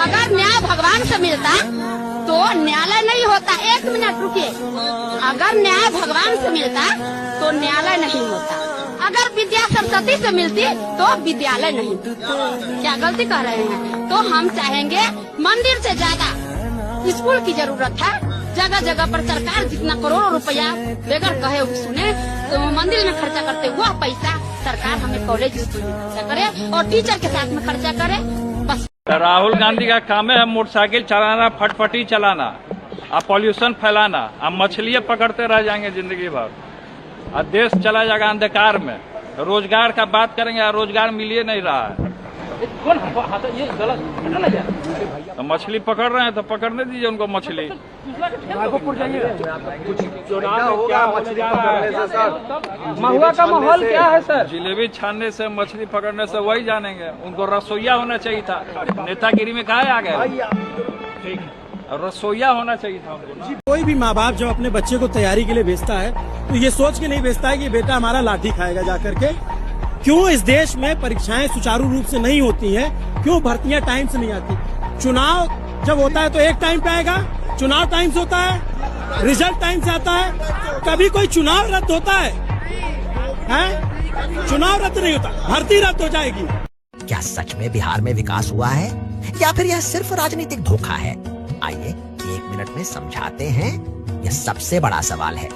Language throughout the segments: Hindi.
अगर न्याय भगवान से मिलता तो न्यायालय नहीं होता। 1 मिनट रुकिए, अगर न्याय भगवान से मिलता तो न्यायालय नहीं होता। अगर विद्या सरस्वती से मिलती तो विद्यालय नहीं। क्या गलती कर रहे हैं? तो हम चाहेंगे मंदिर से ज्यादा स्कूल की जरूरत है। जगह जगह पर सरकार जितना करोड़ों रुपया बगैर कहे सुने तो मंदिर में खर्चा करते हुआ पैसा सरकार हमें कॉलेज स्कूल में खर्चा करे और टीचर के साथ में खर्चा करे। बस राहुल गांधी का काम है मोटरसाइकिल चलाना, फटफटी चलाना, अब पॉल्यूशन फैलाना, अब मछलियाँ पकड़ते रह जाएंगे जिंदगी भर, और देश चला जाएगा अंधकार में। रोजगार का बात करेंगे, रोजगार मिल ही नहीं रहा है। तो मछली पकड़ रहे हैं तो पकड़ने दीजिए उनको मछली। महुआ का माहौल क्या है सर? जिलेबी छानने से, मछली पकड़ने से वही जानेंगे। उनको रसोईया होना चाहिए था, नेतागिरी में कहाँ आ गए? रसोईया होना चाहिए था उनको। कोई भी माँ बाप जब अपने बच्चे को तैयारी के लिए भेजता है तो ये सोच के नहीं भेजता है कि बेटा हमारा लाठी खाएगा जाकर के। क्यों इस देश में परीक्षाएं सुचारू रूप से नहीं होती हैं? क्यों भर्तियां टाइम से नहीं आती? चुनाव जब होता है तो एक टाइम पे आएगा, चुनाव टाइम से होता है, रिजल्ट टाइम से आता है। कभी कोई चुनाव रद्द होता है? चुनाव रद्द नहीं होता, भर्ती रद्द हो जाएगी। क्या सच में बिहार में विकास हुआ है या फिर यह सिर्फ राजनीतिक धोखा है? आइए 1 मिनट में समझाते हैं। यह सबसे बड़ा सवाल है।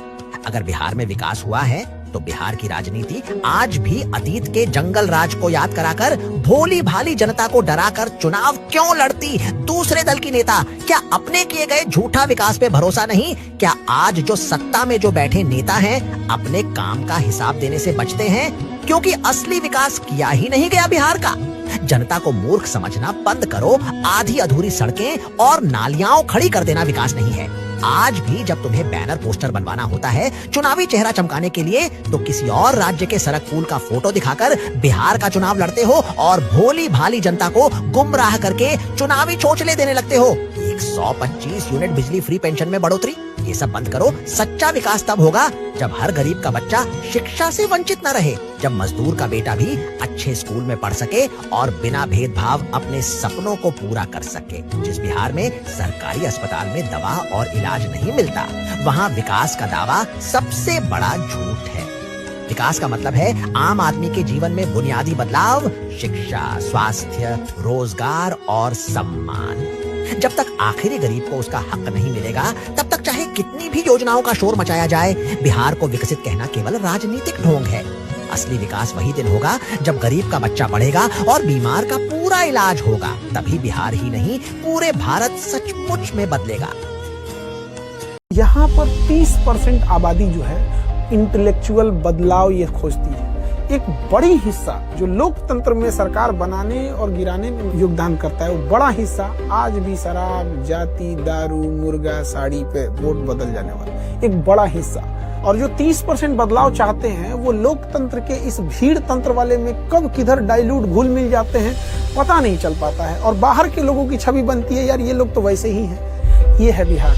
अगर बिहार में विकास हुआ है तो बिहार की राजनीति आज भी अतीत के जंगल राज को याद कराकर, भोली भाली जनता को डराकर चुनाव क्यों लड़ती? दूसरे दल की नेता क्या अपने किए गए झूठा विकास पे भरोसा नहीं? क्या आज जो सत्ता में जो बैठे नेता हैं अपने काम का हिसाब देने से बचते हैं? क्योंकि असली विकास किया ही नहीं गया बिहार का। जनता को मूर्ख समझना बंद करो। आधी अधूरी सड़कें और नालियां खड़ी कर देना विकास नहीं है। आज भी जब तुम्हें बैनर पोस्टर बनवाना होता है चुनावी चेहरा चमकाने के लिए, तो किसी और राज्य के सड़क पुल का फोटो दिखाकर बिहार का चुनाव लड़ते हो और भोली भाली जनता को गुमराह करके चुनावी चोचले देने लगते हो। 125 यूनिट बिजली फ्री पेंशन में बढ़ोतरी, ये सब बंद करो। सच्चा विकास तब होगा जब हर गरीब का बच्चा शिक्षा से वंचित न रहे, जब मजदूर का बेटा भी अच्छे स्कूल में पढ़ सके और बिना भेदभाव अपने सपनों को पूरा कर सके। जिस बिहार में सरकारी अस्पताल में दवा और इलाज नहीं मिलता, वहाँ विकास का दावा सबसे बड़ा झूठ है। विकास का मतलब है आम आदमी के जीवन में बुनियादी बदलाव, शिक्षा, स्वास्थ्य, रोजगार और सम्मान। जब तक आखिरी गरीब को उसका हक नहीं मिलेगा, तब तक चाहे कितनी भी योजनाओं का शोर मचाया जाए, बिहार को विकसित कहना केवल राजनीतिक ढोंग है। असली विकास वही दिन होगा जब गरीब का बच्चा पढ़ेगा और बीमार का पूरा इलाज होगा। तभी बिहार ही नहीं पूरे भारत सचमुच में बदलेगा। यहाँ पर 30% आबादी जो है इंटेलेक्चुअल बदलाव ये खोजती है। एक बड़ी हिस्सा जो लोकतंत्र में सरकार बनाने और गिराने में योगदान करता है, वो बड़ा हिस्सा आज भी शराब, जाति, दारू, मुर्गा, साड़ी पे वोट बदल जाने वाला एक बड़ा हिस्सा। और जो 30% बदलाव चाहते हैं वो लोकतंत्र के इस भीड़ तंत्र वाले में कब किधर डाइल्यूट घुल मिल जाते हैं पता नहीं चल पाता है। और बाहर के लोगों की छवि बनती है, यार ये लोग तो वैसे ही हैं। ये है बिहार।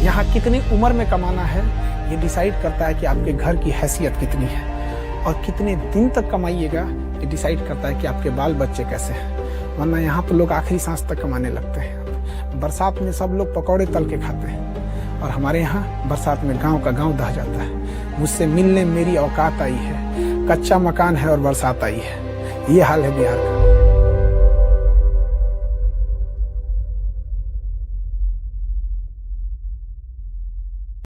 यहाँ कितनी उम्र में कमाना है ये डिसाइड करता है कि आपके घर की हैसियत कितनी है, और कितने दिन तक कमाइएगा ये डिसाइड करता है कि आपके बाल बच्चे कैसे हैं। वरना यहाँ तो लोग आखिरी सांस तक कमाने लगते हैं। बरसात में सब लोग पकौड़े तल के खाते हैं, और हमारे यहाँ बरसात में गांव का गांव दह जाता है। मुझसे मिलने मेरी औकात आई है, कच्चा मकान है और बरसात आई है। ये हाल है बिहार का।